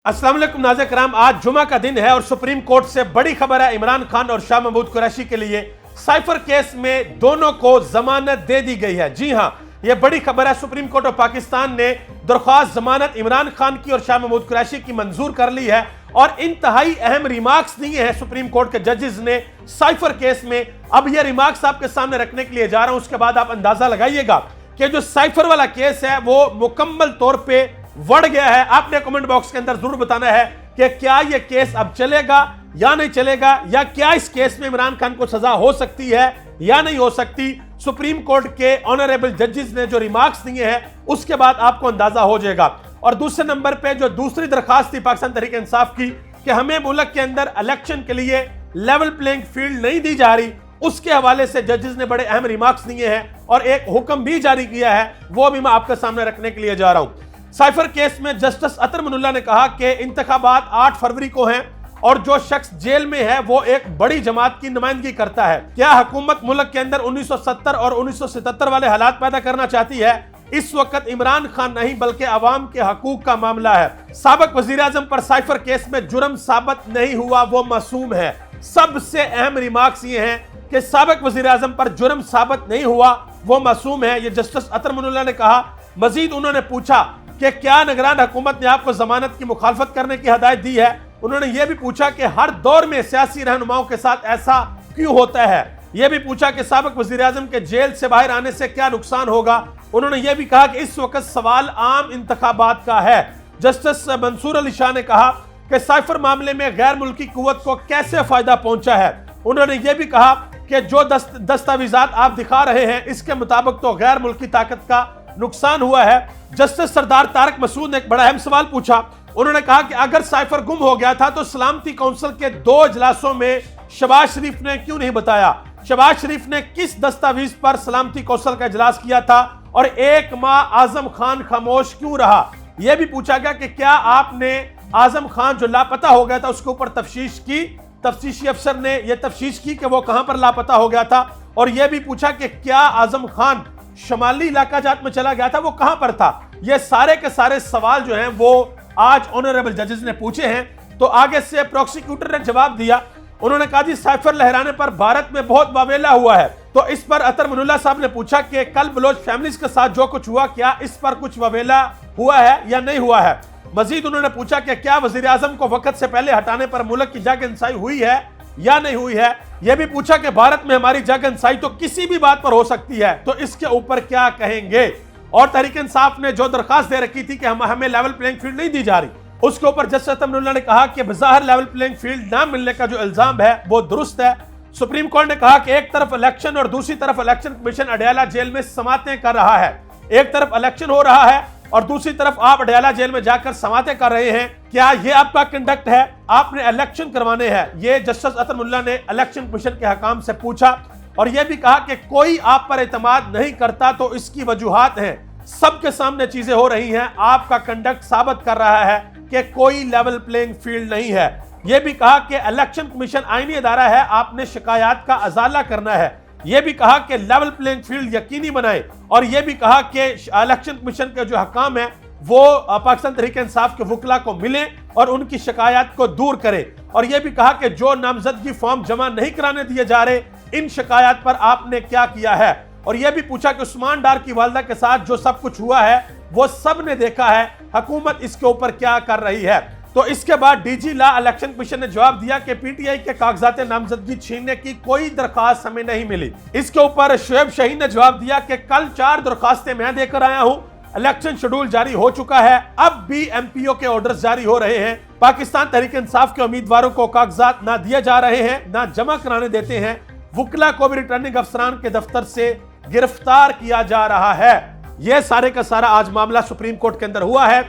अस्सलाम वालेकुम नाज़रीन किराम, आज जुमा का दिन है और सुप्रीम कोर्ट से बड़ी खबर है। इमरान खान और शाह महमूद कुरैशी के लिए साइफर केस में दोनों को जमानत दे दी गई है। जी हां, यह बड़ी खबर है। सुप्रीम कोर्ट ऑफ पाकिस्तान ने दरख्वास्त जमानत इमरान खान की और शाह महमूद कुरैशी की मंजूर कर ली है और इंतहाई अहम रिमार्क्स दिए हैं सुप्रीम कोर्ट के जजेस ने साइफर केस में। अब यह रिमार्क्स आपके सामने रखने के लिए जा रहा हूं, उसके बाद आप अंदाजा लगाइएगा कि जो साइफर वाला केस है वो मुकम्मल तौर पर बढ़ गया है। आपने कमेंट बॉक्स के अंदर जरूर बताना है कि क्या यह केस अब चलेगा या नहीं चलेगा, या क्या इस केस में इमरान खान को सजा हो सकती है या नहीं हो सकती। सुप्रीम कोर्ट के ऑनरेबल जजेस ने जो रिमार्क्स दिए हैं उसके बाद आपको अंदाजा हो जाएगा। और दूसरे नंबर पे जो दूसरी दरखास्त थी पाकिस्तान तहरीक इंसाफ की कि हमें मुल्क के अंदर इलेक्शन के लिए लेवल प्लेइंग फील्ड नहीं दी जा रही, उसके हवाले से जजेस ने बड़े अहम रिमार्क्स दिए हैं और एक हुक्म भी जारी किया है, वो भी मैं आपके सामने रखने के लिए जा रहा हूं। साइफर केस में जस्टिस अतर मनुल्लाह ने कहा कि इंतखाबात 8 फरवरी को हैं और जो शख्स जेल में है वो एक बड़ी जमात की नुमाइंदगी करता है। क्या हुकूमत मुल्क के अंदर 1970 और 1977 वाले हालात पैदा करना चाहती है? इस वक्त इमरान खान नहीं बल्कि अवाम के हकूक का मामला है। साबिक वजीर आजम पर साइफर केस में जुर्म साबित नहीं हुआ, वो मासूम है। सबसे अहम रिमार्क्स ये हैं कि साबिक वजीर आजम पर जुर्म साबित नहीं हुआ, वो मासूम है, ये जस्टिस अतर मनुल्लाह ने कहा। मजीद उन्होंने पूछा कि क्या निगरान हुकूमत ने आपको जमानत की मुखालफत करने की हदायत दी है? उन्होंने यह भी पूछा कि हर दौर में सियासी रहनुमाओं के साथ ऐसा क्यों होता है? यह भी पूछा कि साबिक वजीर आजम के जेल से बाहर आने से क्या नुकसान होगा? उन्होंने यह भी कहा कि इस वक्त सवाल आम इंतखाबात का है। जस्टिस मंसूर अली शाह ने कहा कि साइफर मामले में गैर मुल्की कुव्वत को कैसे फायदा पहुंचा है। उन्होंने यह भी कहा कि जो दस्तावेजात आप दिखा रहे हैं इसके मुताबिक तो गैर मुल्की ताकत का नुकसान हुआ है। जस्टिस सरदार तारक मसूद ने एक बड़ा अहम सवाल पूछा। उन्होंने कहा कि अगर साइफर गुम हो गया था तो सलामती काउंसिल के 2 इजलासों में शहबाज शरीफ ने क्यों नहीं बताया? शहबाज शरीफ ने किस दस्तावेज पर सलामती काउंसिल का इजलास किया था और 1 माह आजम खान खामोश क्यों रहा? यह भी पूछा गया कि क्या आपने आजम खान जो लापता हो गया था उसके ऊपर तफ्तीश की? तफ्तीशी अफसर ने यह तफ्तीश की कि वो कहां पर लापता हो गया था। और यह भी पूछा कि क्या आजम खान शमाली इलाका जात में चला गया था, वो कहां पर था? ये सारे के सारे सवाल जो हैं वो आज ऑनरेबल जजेस ने पूछे हैं। तो आगे से प्रोसिक्यूटर ने जवाब दिया। उन्होंने कहा जी साइफर लहराने पर भारत में बहुत वावेला हुआ है। तो इस पर अतर मनुल्लाह साहब ने पूछा कि कल बलोच फैमिलीज के साथ जो कुछ हुआ क्या इस पर कुछ वावेला हुआ है या नहीं हुआ है? मजीद उन्होंने पूछा कि क्या वजीर आजम को वक्त से पहले हटाने पर मुल्क की जागनसाई हुई है या नहीं हुई है? यह भी पूछा कि भारत में हमारी जागनसाई तो किसी भी बात पर हो सकती है, तो इसके ऊपर क्या कहेंगे? और तहरीक इंसाफ ने जो दरखास्त दे रखी थी कि हमें लेवल प्लेइंग फील्ड नहीं दी जा रही, उसके ऊपर जस्टिस अतर मनुल्लाह ने कहा कि बज़ाहिर लेवल प्लेइंग फील्ड ना मिलने का जो इल्जाम है वो दुरुस्त है। सुप्रीम कोर्ट ने कहा कि एक तरफ इलेक्शन और दूसरी तरफ इलेक्शन कमीशन अडयाला जेल में समातें कर रहा है। एक तरफ इलेक्शन हो रहा है और दूसरी तरफ आप अडयाला जेल में जाकर समातें कर रहे हैं। क्या यह आपका कंडक्ट है? आपने इलेक्शन करवाने हैं। यह जस्टिस अतर मनुल्लाह ने इलेक्शन कमीशन के हकाम से पूछा और यह भी कहा कि कोई आप पर एतमाद नहीं करता तो इसकी वजूहात हैं। सबके सामने चीजें हो रही हैं, आपका कंडक्ट साबित कर रहा है कि कोई लेवल प्लेइंग फील्ड नहीं है। यह भी कहा कि इलेक्शन कमीशन आईनी अदारा है, आपने शिकायत का अजाला करना है। यह भी कहा कि लेवल प्लेइंग फील्ड यकीनी बनाए और यह भी कहा कि इलेक्शन कमीशन के जो हकाम है वो पाकिस्तान तहरीक इंसाफ के वकला को मिले और उनकी शिकायत को दूर करें। और यह भी कहा कि जो नामजदगी फॉर्म जमा नहीं कराने दिए जा रहे, इन शिकायत पर आपने क्या किया है? और यह भी पूछा कि उस्मान डार की वालदा के साथ जो सब कुछ हुआ है वो सब ने देखा है, हुकूमत इसके ऊपर क्या कर रही है? तो इसके बाद डीजी ला इलेक्शन कमीशन ने जवाब दिया कि पीटीआई के कागजात नामजदगी छीनने की कोई दरखास्त हमें नहीं मिली। इसके ऊपर शुएब शाहीन ने जवाब दिया कि कल 4 दरखास्तें मैं देकर आया हूं, इलेक्शन शेड्यूल जारी हो चुका है, अब भी एमपीओ के ऑर्डर्स जारी हो रहे हैं। पाकिस्तान तहरीक इंसाफ के उम्मीदवारों को कागजात ना दिए जा रहे हैं, ना जमा कराने देते हैं। वकला को भी रिटर्निंग अफसरान के दफ्तर से गिरफ्तार किया जा रहा है। यह सारे का सारा आज मामला सुप्रीम कोर्ट के अंदर हुआ है।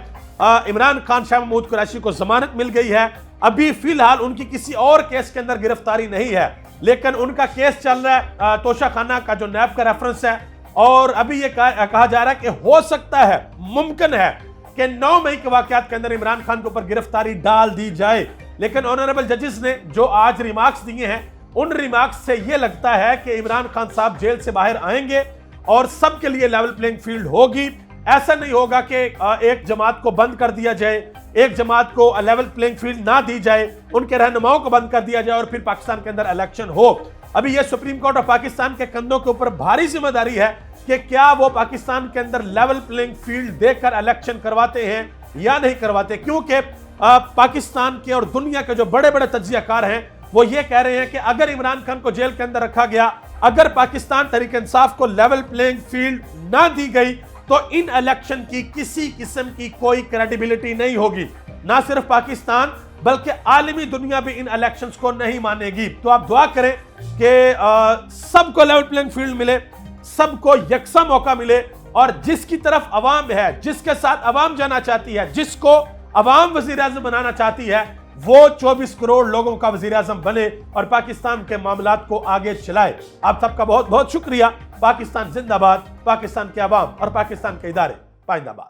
इमरान खान शाह महमूद कुरैशी को जमानत मिल गई है। अभी फिलहाल उनकी किसी और केस के अंदर गिरफ्तारी नहीं है, लेकिन उनका केस चल रहा है तोशा खाना का जो नैब का रेफरेंस है। और अभी ये कहा जा रहा है कि हो सकता है, मुमकिन है कि 9 मई के वाकयात के अंदर इमरान खान के ऊपर गिरफ्तारी डाल दी जाए। लेकिन ऑनरेबल जजेस ने जो आज रिमार्क्स दिए हैं उन रिमार्क्स से यह लगता है कि इमरान खान साहब जेल से बाहर आएंगे और सबके लिए लेवल प्लेइंग फील्ड होगी। ऐसा नहीं होगा कि एक जमात को बंद कर दिया जाए एक जमात को लेवल प्लेइंग फील्ड ना दी जाए, उनके रहनुमाओं को बंद कर दिया जाए और फिर पाकिस्तान के अंदर इलेक्शन हो। अभी यह सुप्रीम कोर्ट और पाकिस्तान के कंधों के ऊपर भारी जिम्मेदारी है कि क्या वो पाकिस्तान के अंदर लेवल प्लेइंग फील्ड देकर इलेक्शन करवाते हैं या नहीं करवाते, क्योंकि पाकिस्तान के और दुनिया के जो बड़े बड़े तज्जियाकार हैं वो ये कह रहे हैं कि अगर इमरान खान को जेल के अंदर रखा गया, अगर पाकिस्तान तहरीक इंसाफ को लेवल प्लेइंग फील्ड ना दी गई तो इन इलेक्शन की किसी किस्म की कोई क्रेडिबिलिटी नहीं होगी। ना सिर्फ पाकिस्तान बल्कि आलमी दुनिया भी इन इलेक्शंस को नहीं मानेगी। तो आप दुआ करें कि सबको लेवल प्लेइंग फील्ड मिले, सबको यकसा मौका मिले और जिसकी तरफ अवाम है, जिसके साथ अवाम जाना चाहती है, जिसको अवाम वजीर आजम बनाना चाहती है, वो 24 करोड़ लोगों का वजीर आजम बने और पाकिस्तान के मामलात को आगे चलाए। आप सबका बहुत बहुत शुक्रिया। पाकिस्तान जिंदाबाद, पाकिस्तान के अवाम और पाकिस्तान के इदारे पाइंदाबाद।